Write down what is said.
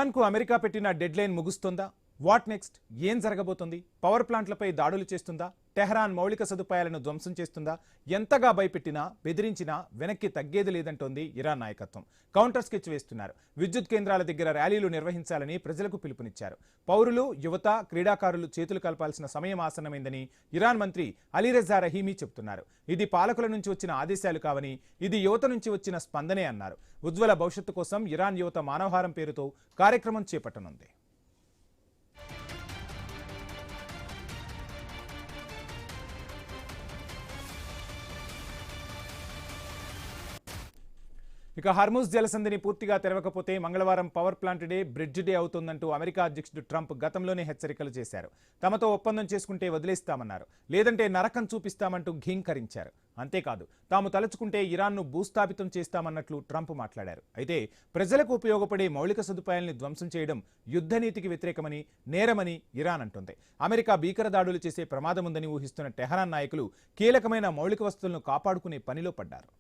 ఇరాన్కు America పెట్టిన deadline ముగుస్తుందా? What next? ఏం జరగబోతుంది? పవర్ ప్లాంట్లపై దాడులు చేస్తుందా? టెహరాన్ మౌలిక సదుపాయాలను ధ్వంసం చేస్తుందా? ఎంతగా భయపెట్టినా బెదిరించినా వెనక్కి తగ్గేది లేదంటోంది ఇరాన్ నాయకత్వం. కౌంటర్ స్కెచ్ వేస్తున్నారు. విద్యుత్ కేంద్రాల దగ్గర ర్యాలీలు నిర్వహించాలని ప్రజలకు పిలుపునిచ్చారు. పౌరులు, యువత, క్రీడాకారులు చేతులు కలపాల్సిన సమయం ఆసన్నమైందని ఇరాన్ మంత్రి అలీరెజా రహీమీ చెబుతున్నారు. ఇది పాలకుల నుంచి వచ్చిన ఆదేశాలు కావని, ఇది యువత నుంచి వచ్చిన స్పందనే అన్నారు. ఉజ్వల భవిష్యత్తు కోసం ఇరాన్ యువత మానవహారం పేరుతో కార్యక్రమం చేపట్టనుంది. ఇక హర్ముజ్ జలసంధిని పూర్తిగా తెరవకపోతే మంగళవారం power plant day, bridge day అవుతుందంటూ అమెరికా అధ్యక్షుడు ట్రంప్ గతంలోనే హెచ్చరికలు చేశారు. తమతో ఒప్పందం చేసుకుంటే వదిలేస్తామన్నారు, లేదంటే నరకం చూపిస్తామంటూ ఘీంకరించారు. అంతేకాదు, తాము తలుచుకుంటే ఇరాన్ను భూస్థాపితం చేస్తామన్నట్లు ట్రంప్ మాట్లాడారు. అయితే ప్రజలకు ఉపయోగపడే మౌలిక సదుపాయాల్ని ధ్వంసం చేయడం యుద్ధనీతికి వ్యతిరేకమని, నేరమని ఇరాన్ అంటుంది. అమెరికా భీకర దాడులు చేసే ప్రమాదం ఉందని ఊహిస్తున్న టెహరాన్ నాయకులు కీలకమైన మౌలిక వస్తువులను కాపాడుకునే పనిలో పడ్డారు.